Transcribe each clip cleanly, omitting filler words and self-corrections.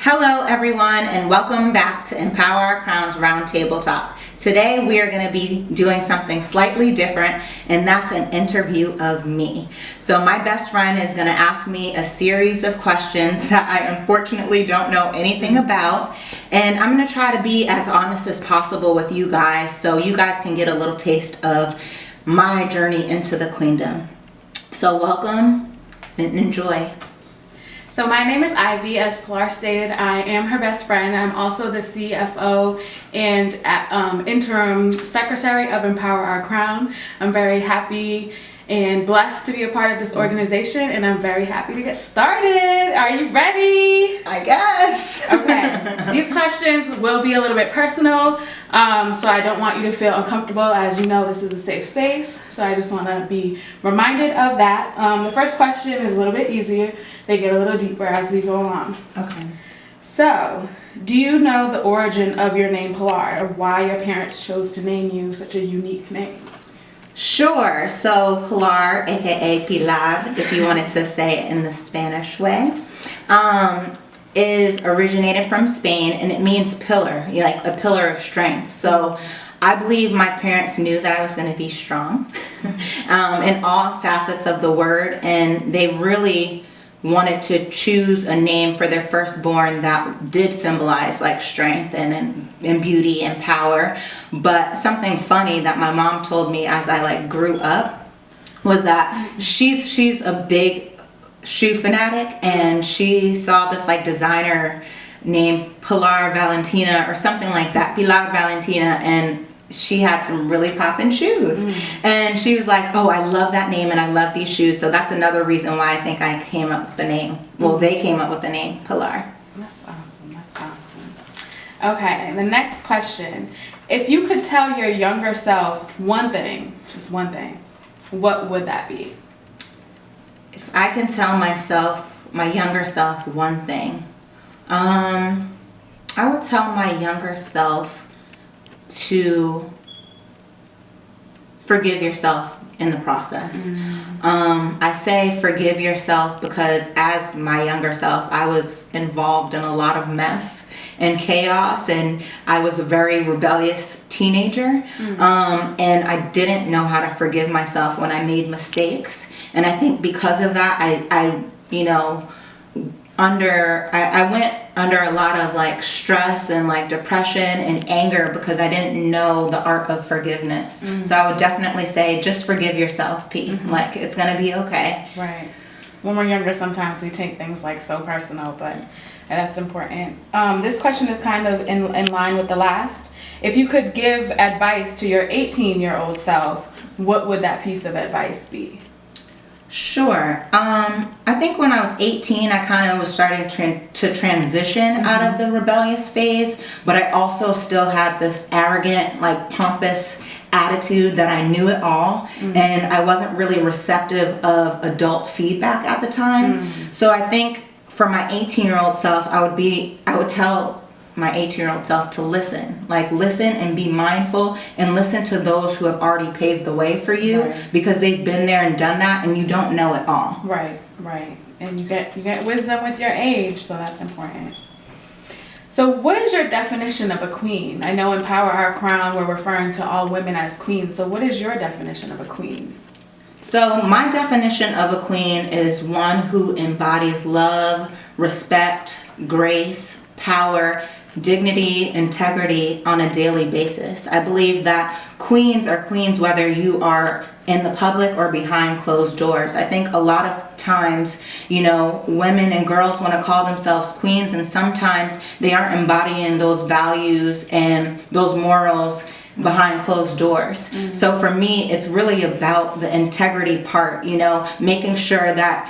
Hello everyone, and welcome back to Empower Our Crowns Roundtable Talk. Today we are going to be doing something slightly different, and that's an interview of me. So my best friend is going to ask me a series of questions that I unfortunately don't know anything about, and I'm going to try to be as honest as possible with you guys so you guys can get a little taste of my journey into the Queendom. So welcome and enjoy. So my name is Ivy. As Pilar stated, I am her best friend. I'm also the CFO and interim secretary of Empower Our Crown. I'm very happy and blessed to be a part of this organization, and I'm very happy to get started. Are you ready? I guess. Okay. These questions will be a little bit personal, so I don't want you to feel uncomfortable. As you know, this is a safe space, so I just want to be reminded of that. The first question is a little bit easier. They get a little deeper as we go along. Okay. So, do you know the origin of your name Pilar, or why your parents chose to name you such a unique name? Sure. So Pilar, aka Pilar, if you wanted to say it in the Spanish way, is originated from Spain, and it means pillar, like a pillar of strength. So I believe my parents knew that I was going to be strong in all facets of the word, and they really wanted to choose a name for their firstborn that did symbolize like strength and beauty and power. But something funny that my mom told me as I like grew up was that she's a big shoe fanatic, and she saw this like designer named Pilar Valentina or something like that, Pilar Valentina, and she had some really poppin' shoes. And she was like, oh, I love that name and I love these shoes. So that's another reason why I think I came up with the name. Well, they came up with the name Pilar. That's awesome. That's awesome. Okay, the next question. If you could tell your younger self one thing, just one thing, what would that be? If I can tell myself, my younger self, one thing, I would tell my younger self to forgive yourself in the process. I say forgive yourself because as my younger self, I was involved in a lot of mess and chaos, and I was a very rebellious teenager, and I didn't know how to forgive myself when I made mistakes. And I think because of that, I went under a lot of like stress and like depression and anger because I didn't know the art of forgiveness. So I would definitely say just forgive yourself, P. Like it's gonna be okay. Right. When we're younger, sometimes we take things like so personal, but that's important. This question is kind of in line with the last. If you could give advice to your 18-year-old self, what would that piece of advice be? Sure. I think when I was 18, I kind of was starting to transition out of the rebellious phase, but I also still had this arrogant, like pompous attitude that I knew it all, and I wasn't really receptive of adult feedback at the time. So I think for my 18-year-old self, I would tell my 18-year-old self to listen and be mindful and listen to those who have already paved the way for you, because they've been there and done that, and you don't know it all. Right. And you get wisdom with your age, so that's important. So what is your definition of a queen? I know Empower Our Crown, we're referring to all women as queens, so what is your definition of a queen? So my definition of a queen is one who embodies love, respect, grace, power, dignity, integrity on a daily basis. I believe that queens are queens whether you are in the public or behind closed doors. I think a lot of times, women and girls want to call themselves queens, and sometimes they aren't embodying those values and those morals behind closed doors. So for me, it's really about the integrity part, making sure that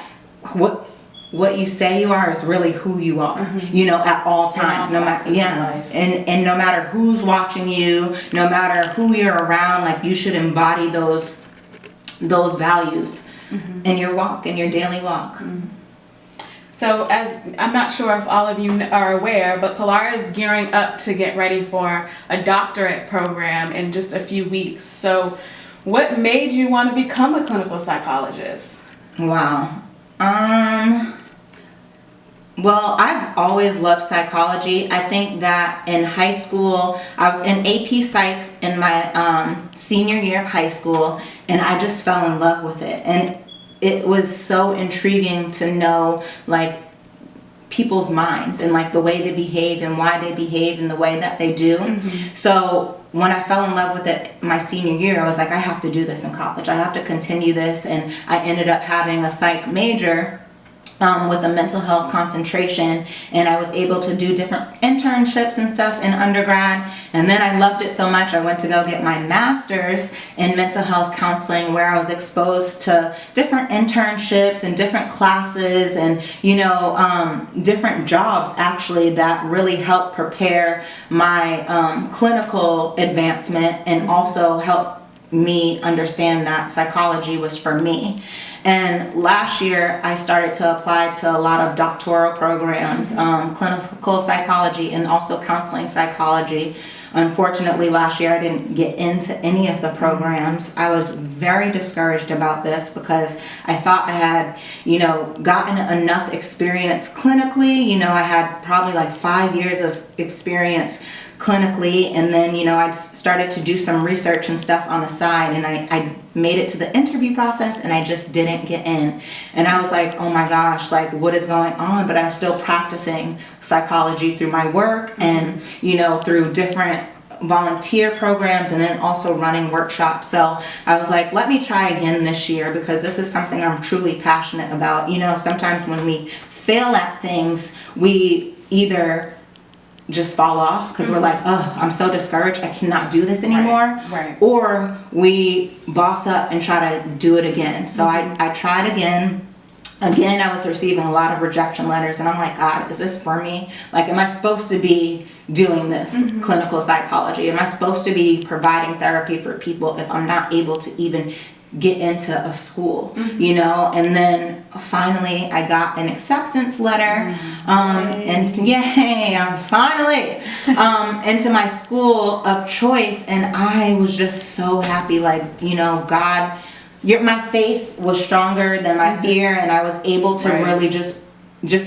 what you say you are is really who you are, at all times, no matter, and no matter who's watching you, no matter who you're around, like you should embody those values in your walk, in your daily walk. So as I'm not sure if all of you are aware, but Pilar is gearing up to get ready for a doctorate program in just a few weeks. So what made you want to become a clinical psychologist? Wow. Well, I've always loved psychology. I think that in high school, I was in AP Psych in my senior year of high school, and I just fell in love with it. And it was so intriguing to know, like, people's minds and like the way they behave and why they behave in the way that they do. So when I fell in love with it my senior year, I was like, I have to do this in college. I have to continue this. And I ended up having a psych major with a mental health concentration, and I was able to do different internships and stuff in undergrad. And then I loved it so much, I went to go get my master's in mental health counseling, where I was exposed to different internships and different classes and, you know, different jobs actually that really helped prepare my clinical advancement and also help me understand that psychology was for me. And last year, I started to apply to a lot of doctoral programs, clinical psychology and also counseling psychology. Unfortunately, last year I didn't get into any of the programs. I was very discouraged about this because I thought I had, you know, gotten enough experience clinically. You know, I had probably like 5 years of experience clinically, and then, you know, I started to do some research and stuff on the side, and I made it to the interview process and I just didn't get in. And I was like, oh my gosh, like what is going on? But I'm still practicing psychology through my work and, you know, through different volunteer programs and then also running workshops. So I was like, let me try again this year because this is something I'm truly passionate about. You know, sometimes when we fail at things, we either just fall off because we're like, oh, I'm so discouraged, I cannot do this anymore. Right. Or we boss up and try to do it again. So I tried again. Again, I was receiving a lot of rejection letters, and I'm like, God, is this for me? Like, am I supposed to be doing this clinical psychology? Am I supposed to be providing therapy for people if I'm not able to even get into a school, you know? And then finally I got an acceptance letter, and yay, I'm finally into my school of choice, and I was just so happy. Like, you know, God, my faith was stronger than my fear, and I was able to really just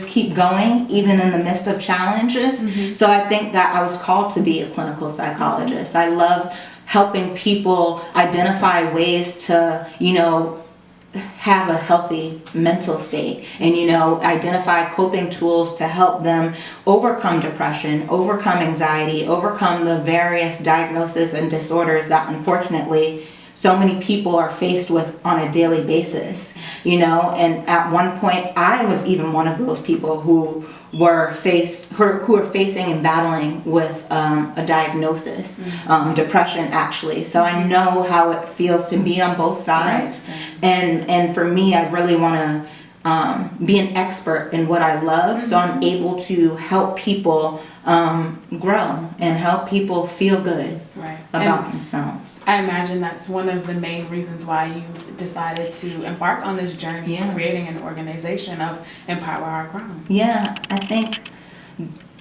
keep going even in the midst of challenges. So I think that I was called to be a clinical psychologist. I love helping people identify ways to, you know, have a healthy mental state and, you know, identify coping tools to help them overcome depression, overcome anxiety, overcome the various diagnoses and disorders that unfortunately so many people are faced with on a daily basis, you know. And at one point I was even one of those people who were facing and battling with a diagnosis, depression actually. So I know how it feels to be on both sides. And for me, I really want to be an expert in what I love, so I'm able to help people grow and help people feel good about themselves. I imagine that's one of the main reasons why you decided to embark on this journey of creating an organization of Empower Our Crown.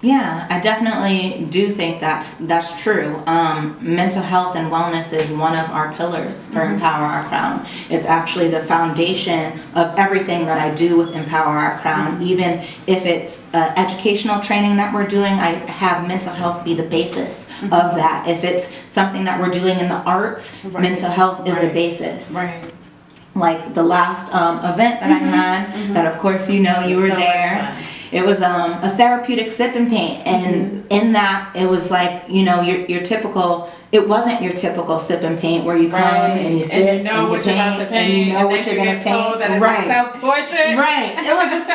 Yeah, I definitely do think that's true. Mental health and wellness is one of our pillars for Empower Our Crown. It's actually the foundation of everything that I do with Empower Our Crown. Even if it's educational training that we're doing, I have mental health be the basis of that. If it's something that we're doing in the arts, mental health is the basis. Like the last event that I had, that of course you know you were there. It was a therapeutic sip and paint, and in that it was like, you know, your typical. It wasn't your typical sip and paint where you come and you sit and you paint and you know what you're gonna paint. Right. Self-portrait. Right. It was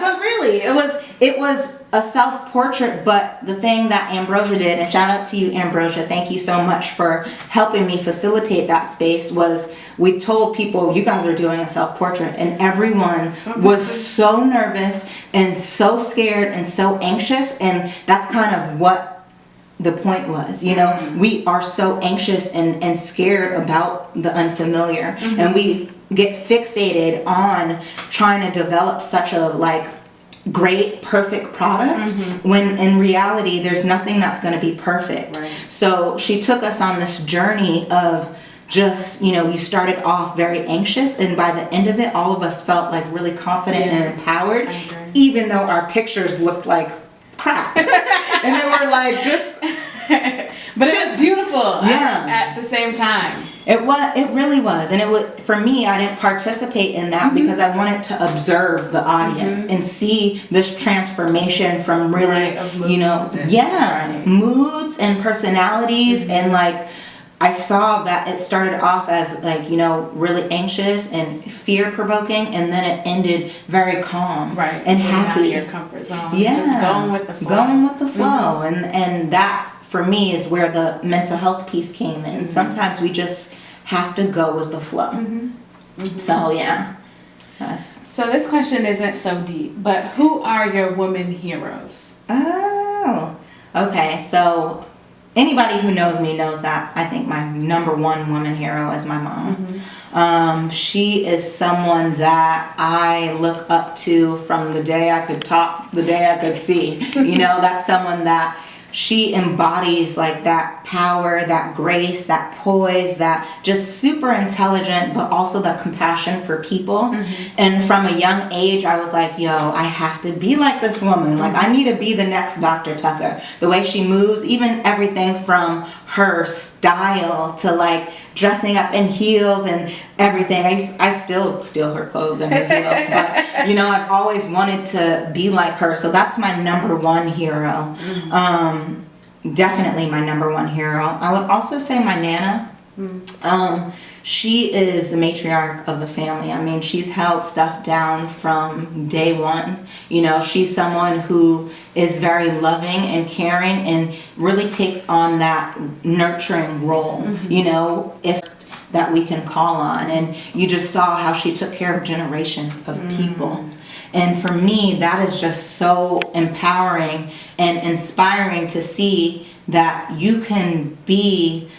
but really it was a self-portrait. But the thing that Ambrosia did, and shout out to you, Ambrosia, thank you so much for helping me facilitate that space, was we told people, you guys are doing a self-portrait, and everyone was so nervous and so scared and so anxious, and that's kind of what the point was. You know, we are so anxious and scared about the unfamiliar, and we get fixated on trying to develop such a like great perfect product when in reality there's nothing that's going to be perfect. So she took us on this journey of just, you started off very anxious, and by the end of it, all of us felt like really confident and empowered, even though our pictures looked like crap. And they were like but it was beautiful at the same time. It really was. And for me, I didn't participate in that because I wanted to observe the audience and see this transformation from really, moods and personalities. And like, I saw that it started off as like, really anxious and fear provoking, and then it ended very calm and happy. Out of your comfort zone. Just going with the flow. Going with the flow. And that, for me, is where the mental health piece came in. Sometimes we just have to go with the flow. So, yeah. So this question isn't so deep, but who are your women heroes? Oh, okay. So anybody who knows me knows that I think my number one woman hero is my mom. She is someone that I look up to from the day I could talk, the day I could see. That's someone that she embodies like that power, that grace, that poise, that just super intelligent, but also the compassion for people. And from a young age, I was like, I have to be like this woman. Like, I need to be the next Dr. Tucker. The way she moves, even everything from her style to like dressing up in heels and everything. I still steal her clothes and her heels, but I've always wanted to be like her. So that's my number one hero. Definitely my number one hero. I would also say my Nana. She is the matriarch of the family. I mean, she's held stuff down from day one. She's someone who is very loving and caring and really takes on that nurturing role, if that we can call on. And you just saw how she took care of generations of people. And for me, that is just so empowering and inspiring to see that you can be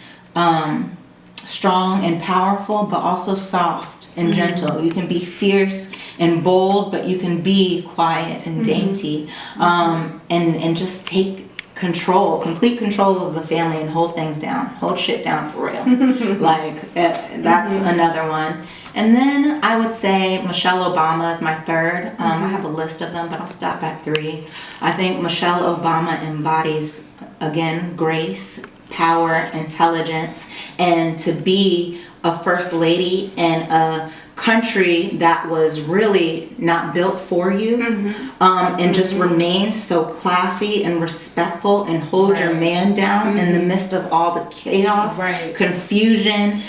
strong and powerful, but also soft and gentle. You can be fierce and bold, but you can be quiet and dainty, and just take complete control of the family and hold things down, hold shit down for real. That's another one. And then I would say Michelle Obama is my third. I have a list of them, but I'll stop at 3. I think Michelle Obama embodies, again, grace, power, intelligence, and to be a first lady in a country that was really not built for you, and just remain so classy and respectful and hold your man down in the midst of all the chaos, confusion,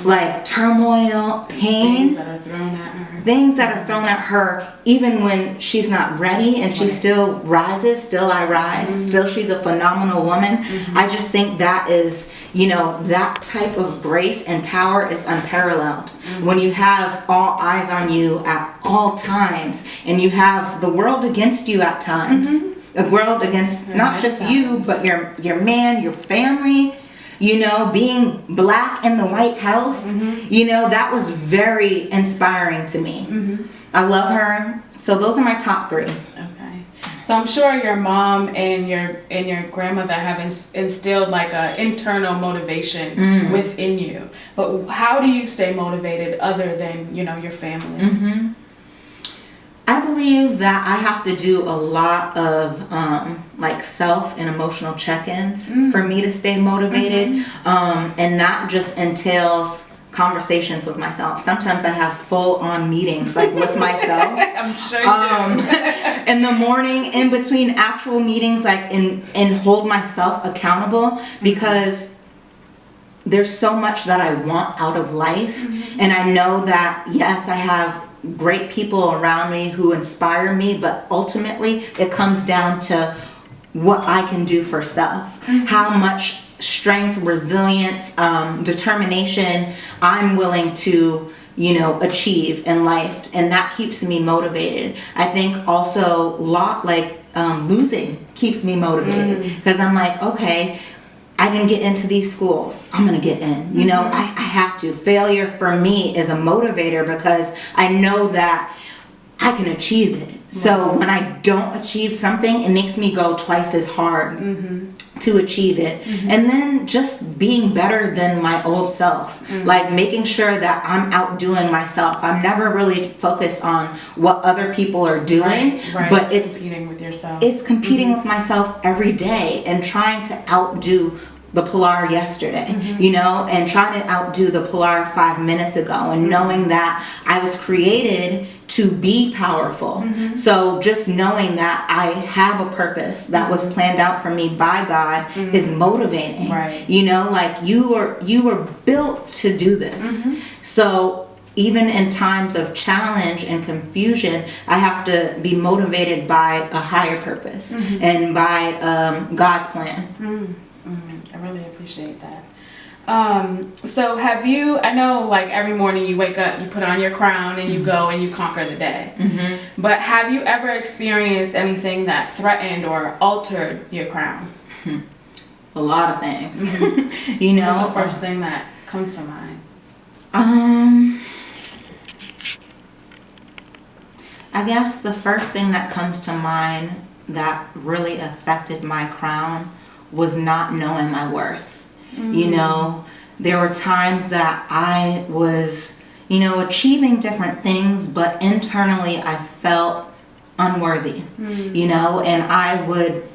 like turmoil, pain, things that are thrown at her, even when she's not ready, and she still rises. Still I rise. Still she's a phenomenal woman. I just think that is, that type of grace and power is unparalleled. When you have all eyes on you at all times, and you have the world against you at times, the world against not just you, but your man, your family, being black in the White House, that was very inspiring to me. I love her. So those are my top 3. Okay. So I'm sure your mom and your grandmother have instilled like a internal motivation within you. But how do you stay motivated other than, your family? I believe that I have to do a lot of self and emotional check-ins for me to stay motivated, and that just entails conversations with myself. Sometimes I have full-on meetings with myself. I'm sure you do. In the morning, in between actual meetings, and hold myself accountable, because there's so much that I want out of life, and I know that yes, I have great people around me who inspire me, but ultimately it comes down to what I can do for self, how much strength, resilience, determination I'm willing to achieve in life, and that keeps me motivated. I think also losing keeps me motivated, because I'm like, okay, I can get into these schools. I'm going to get in. I have to. Failure for me is a motivator, because I know that I can achieve it. So when I don't achieve something, it makes me go twice as hard to achieve it. And then just being better than my old self, like making sure that I'm outdoing myself. I'm never really focused on what other people are doing, but it's competing with yourself. It's competing with myself every day and trying to outdo the Pilar yesterday, you know, and trying to outdo the Pilar 5 minutes ago, and knowing that I was created to be powerful. So just knowing that I have a purpose that was planned out for me by God is motivating. You know, like you were built to do this. So even in times of challenge and confusion, I have to be motivated by a higher purpose and by God's plan. I really appreciate that. So have you, I know like every morning you wake up, you put on your crown and you go and you conquer the day. But have you ever experienced anything that threatened or altered your crown? A lot of things. You know, what's the first thing that comes to mind? I guess the first thing that comes to mind that really affected my crown was not knowing my worth. You know, there were times that I was, you know, achieving different things, but internally I felt unworthy, you know, and I would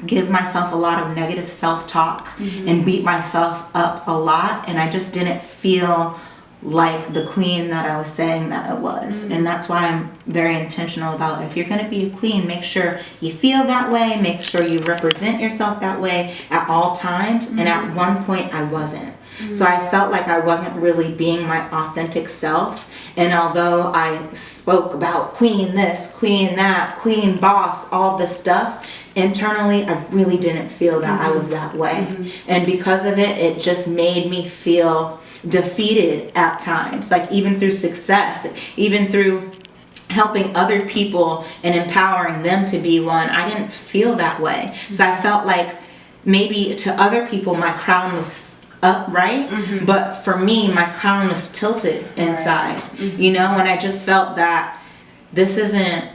give myself a lot of negative self-talk and beat myself up a lot, and I just didn't feel like the queen that I was saying that I was. And that's why I'm very intentional about, if you're going to be a queen, make sure you feel that way, make sure you represent yourself that way at all times. And at one point I wasn't. So I felt like I wasn't really being my authentic self. And although I spoke about queen this, queen that, queen boss, all this stuff, internally I really didn't feel that I was that way. And because of it, it just made me feel defeated at times, like even through success, even through helping other people and empowering them to be one, I didn't feel that way. So I felt like maybe to other people my crown was upright, but for me my crown was tilted inside, you know, and I just felt that this isn't,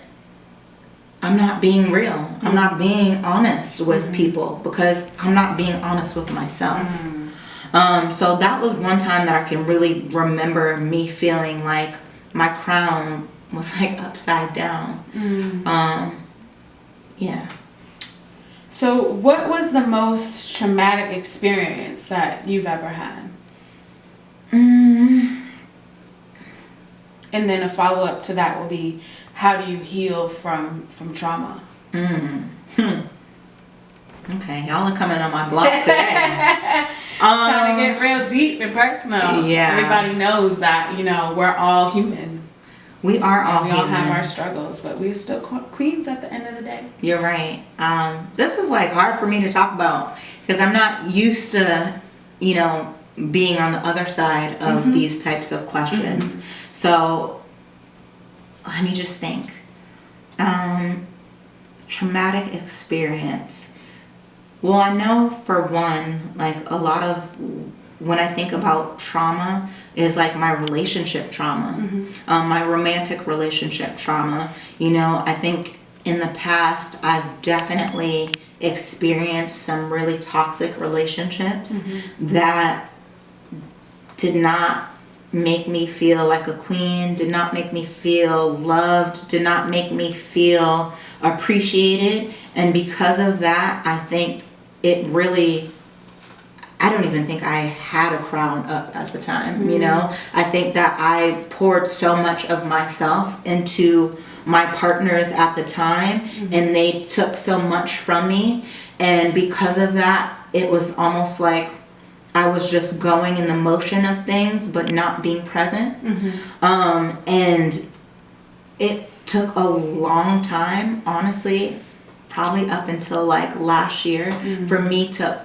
I'm not being real, I'm not being honest with people, because I'm not being honest with myself. So that was one time that I can really remember me feeling like my crown was like upside down. Yeah. So what was the most traumatic experience that you've ever had? And then a follow-up to that will be, how do you heal from trauma? Okay, y'all are coming on my block today. Trying to get real deep and personal. Yeah. Everybody knows that, you know, we're all human. We are all We human. all have our struggles, but we're still queens at the end of the day. You're right. This is like hard for me to talk about because I'm not used to, you know, being on the other side of these types of questions. So let me just think. Traumatic experience. Well, I know for one, like a lot of when I think about trauma is like my relationship trauma, my romantic relationship trauma. You know, I think in the past I've definitely experienced some really toxic relationships that did not make me feel like a queen, did not make me feel loved, did not make me feel appreciated. And because of that, I think it really, I don't even think I had a crown up at the time, you know? I think that I poured so much of myself into my partners at the time, and they took so much from me. And because of that, it was almost like I was just going in the motion of things, but not being present. And it took a long time, honestly, probably up until like last year, for me to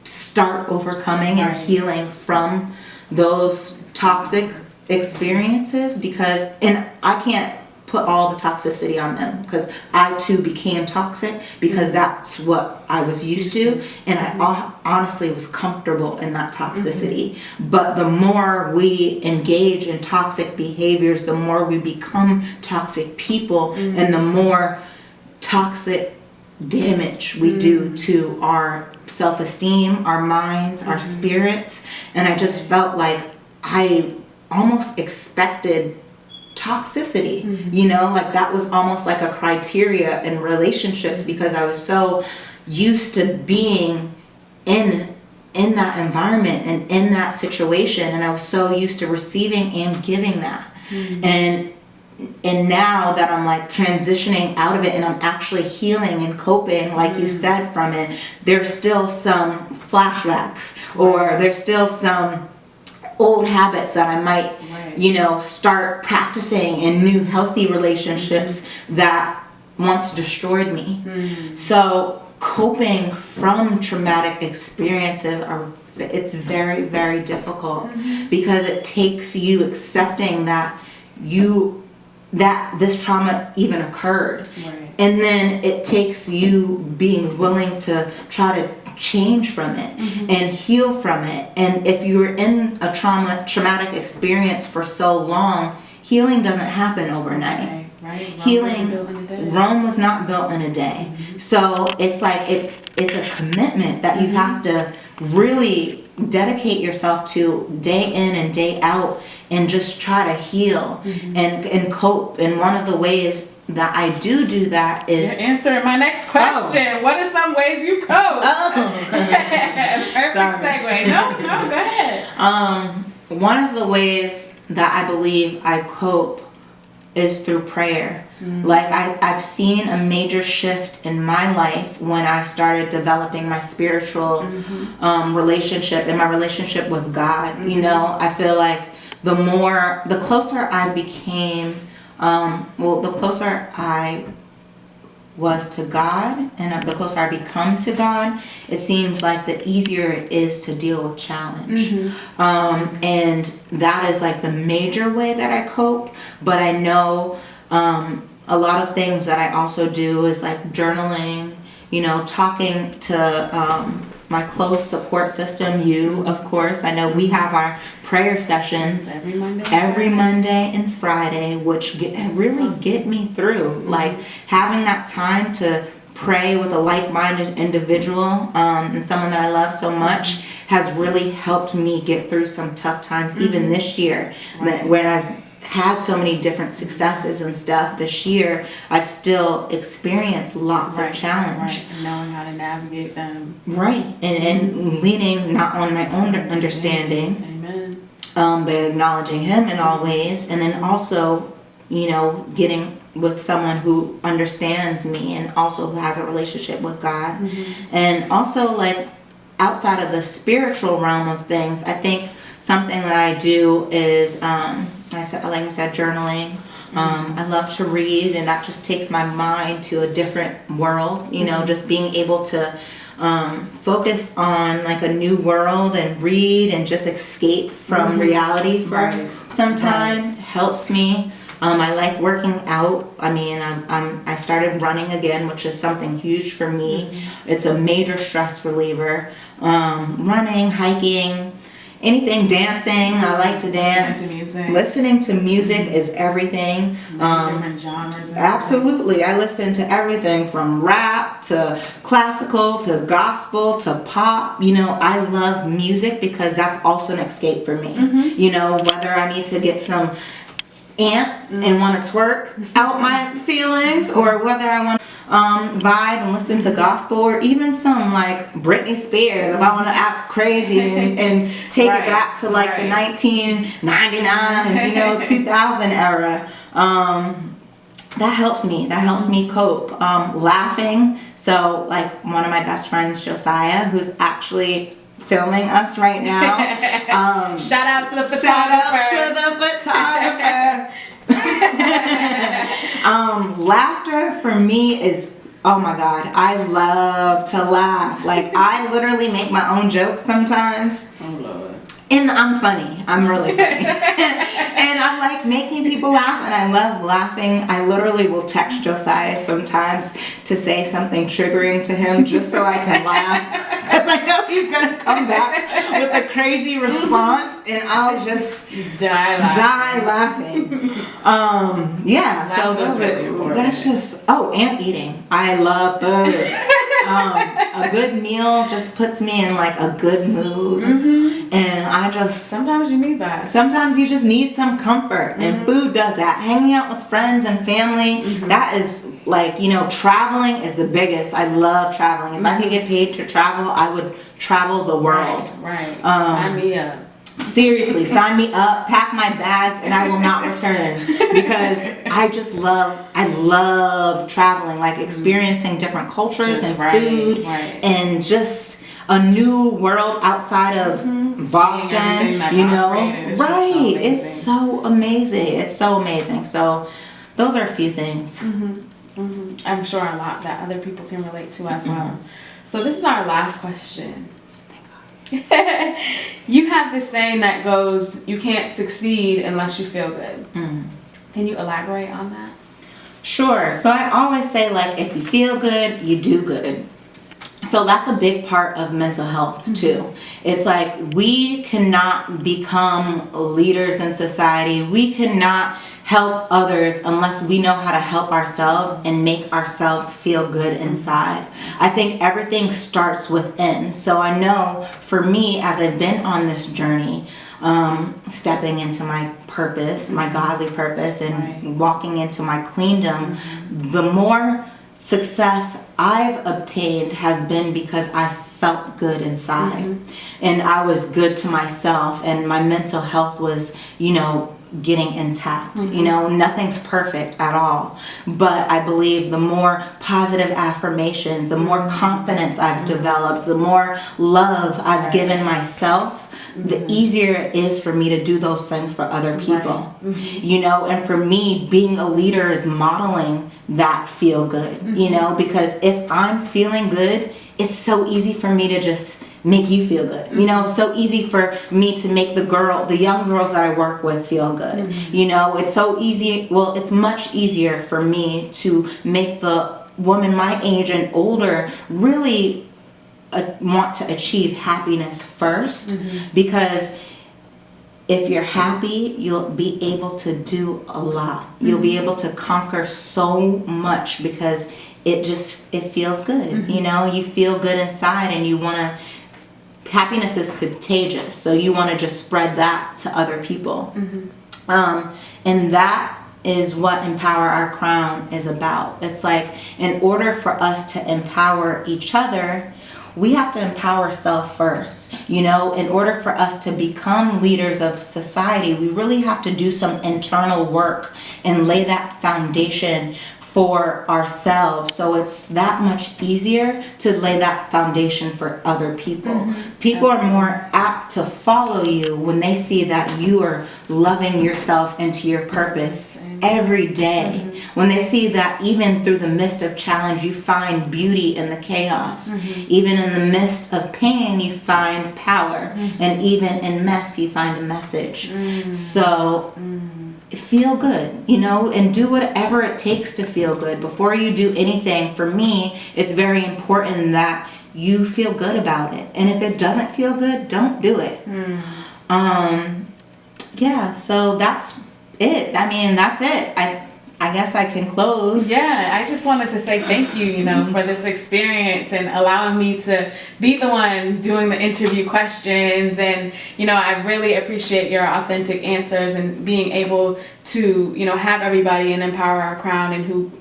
start overcoming and healing from those toxic experiences, because, and I can't put all the toxicity on them, because I too became toxic because that's what I was used to, and I honestly was comfortable in that toxicity. But the more we engage in toxic behaviors, the more we become toxic people, and the more toxic damage we do to our self-esteem, our minds, our spirits. And I just felt like I almost expected toxicity, you know, like that was almost like a criteria in relationships, because I was so used to being in that environment and in that situation, and I was so used to receiving and giving that. And now that I'm like transitioning out of it and I'm actually healing and coping, like you said, from it, there's still some flashbacks, or there's still some old habits that I might, you know, start practicing in new healthy relationships that once destroyed me. So coping from traumatic experiences it's very, very difficult, because it takes you accepting that this trauma even occurred. And then it takes you being willing to try to change from it and heal from it. And if you're in a traumatic experience for so long, healing doesn't happen overnight. Rome was not built in a day. So it's like it's a commitment that you have to really dedicate yourself to day in and day out, and just try to heal and cope. And one of the ways that I do that is... You're answering my next question. What are some ways you cope? Perfect segue. No, go ahead. One of the ways that I believe I cope is through prayer. Like I've seen a major shift in my life when I started developing my spiritual relationship and my relationship with God. You know, I feel like the closer I became, the closer I was to God, and the closer I become to God, it seems like the easier it is to deal with challenge. And that is like the major way that I cope. But I know a lot of things that I also do is like journaling, you know, talking to my close support system, you, of course. I know we have our prayer sessions every Monday and Friday, which really get me through. Like having that time to pray with a like-minded individual and someone that I love so much has really helped me get through some tough times. Even this year, when I've had so many different successes and stuff this year, I've still experienced lots of challenge. Knowing how to navigate them. And leaning not on my own understanding, but acknowledging Him in all ways, and then also, you know, getting with someone who understands me and also who has a relationship with God. And also, like, outside of the spiritual realm of things, I think something that I do is like I said, journaling. I love to read, and that just takes my mind to a different world. You know, just being able to focus on like a new world and read and just escape from reality for some time helps me. I like working out. I mean, I started running again, which is something huge for me. It's a major stress reliever. Running, hiking, anything, dancing. I like to dance. Listening to music is everything. Different genres. Absolutely. I listen to everything from rap to classical to gospel to pop. You know, I love music because that's also an escape for me. You know, whether I need to get some and want to twerk out my feelings, or whether I want to vibe and listen to gospel, or even some like Britney Spears if I want to act crazy and take it back to like the 1999s, you know, 2000 era. That helps me cope. Laughing. So like one of my best friends, Josiah, who's actually filming us right now. Shout out to the photographer. Laughter for me is, oh my God, I love to laugh. Like I literally make my own jokes sometimes. Oh Lord. And I'm funny. I'm really funny. And I like making people laugh, and I love laughing. I literally will text Josiah sometimes to say something triggering to him just so I can laugh. Because I know he's gonna come back with a crazy response, and I'll just die laughing. Yeah, so those are, that's just, oh, and eating. I love food. A good meal just puts me in like a good mood, and I just, sometimes you need that. sometimes you just need some comfort, and food does that. Hanging out with friends and family, that is like, you know, traveling is the biggest. I love traveling. If I could get paid to travel, I would travel the world. Right. Sign me up. Seriously, sign me up, pack my bags, and I will not return, because I love traveling, like experiencing different cultures and food, and just a new world outside of Boston, you know, right? It's so amazing. It's so amazing. So those are a few things. I'm sure a lot that other people can relate to as well. So this is our last question. You have this saying that goes, you can't succeed unless you feel good. Can you elaborate on that? Sure. So I always say, like, if you feel good, you do good. So that's a big part of mental health too. It's like, we cannot become leaders in society. We cannot help others unless we know how to help ourselves and make ourselves feel good inside. I think everything starts within. So I know for me, as I've been on this journey, stepping into my purpose, my godly purpose, and walking into my queendom, the more success I've obtained has been because I felt good inside, and I was good to myself, and my mental health was, you know, getting intact. You know, nothing's perfect at all, but I believe the more positive affirmations, the more confidence I've developed, the more love I've given myself, the easier it is for me to do those things for other people. You know, and for me, being a leader is modeling that feel good, you know, because if I'm feeling good, it's so easy for me to just make you feel good. You know, it's so easy for me to make the young girls that I work with feel good. You know, it's so easy. Well, it's much easier for me to make the woman my age and older really want to achieve happiness first, because if you're happy, you'll be able to do a lot. You'll be able to conquer so much because it feels good. You know, you feel good inside, and you want to, happiness is contagious. So you want to just spread that to other people. And that is what Empower Our Crown is about. It's like, in order for us to empower each other, we have to empower self first. You know, in order for us to become leaders of society, we really have to do some internal work and lay that foundation for ourselves. So it's that much easier to lay that foundation for other people. People are more apt to follow you when they see that you are loving yourself into your purpose every day. When they see that even through the midst of challenge, you find beauty in the chaos. Even in the midst of pain, you find power. And even in mess, you find a message. So feel good, you know, and do whatever it takes to feel good. Before you do anything, for me, it's very important that you feel good about it. And if it doesn't feel good, don't do it. Yeah, so that's it. I mean, that's it. I guess I can close. Yeah, I just wanted to say thank you, you know, for this experience and allowing me to be the one doing the interview questions. And, you know, I really appreciate your authentic answers and being able to, you know, have everybody in Empower Our Crown and who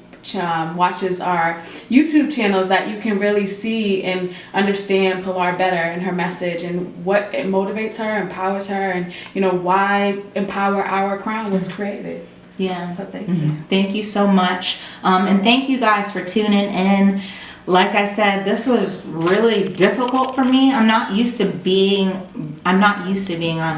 watches our YouTube channels, that you can really see and understand Pilar better and her message and what it motivates her, empowers her, and, you know, why Empower Our Crown was created. Yeah. So thank you. Thank you so much. And thank you guys for tuning in. Like I said, this was really difficult for me. I'm not used to being on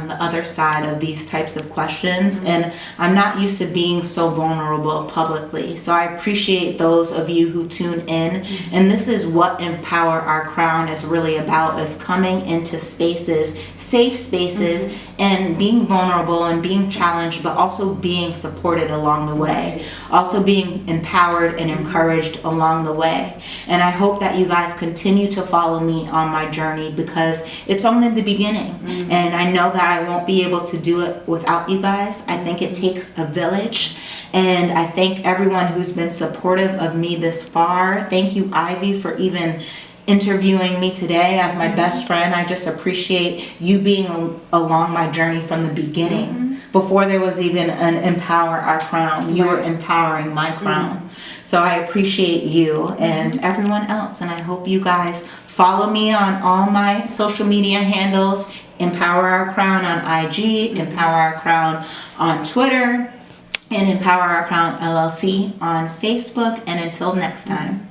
the other side of these types of questions, and I'm not used to being so vulnerable publicly. So I appreciate those of you who tune in. And this is what Empower Our Crown is really about, is coming into spaces, safe spaces, and being vulnerable and being challenged, but also being supported along the way. Also being empowered and encouraged along the way. And And I hope that you guys continue to follow me on my journey, because it's only the beginning. And I know that I won't be able to do it without you guys. I think it takes a village. And I thank everyone who's been supportive of me this far. Thank you, Ivy, for even interviewing me today as my best friend. I just appreciate you being along my journey from the beginning. Before there was even an Empower Our Crown, you were empowering my crown. So I appreciate you and everyone else, and I hope you guys follow me on all my social media handles. Empower Our Crown on IG, Empower Our Crown on Twitter, and Empower Our Crown LLC on Facebook. And until next time.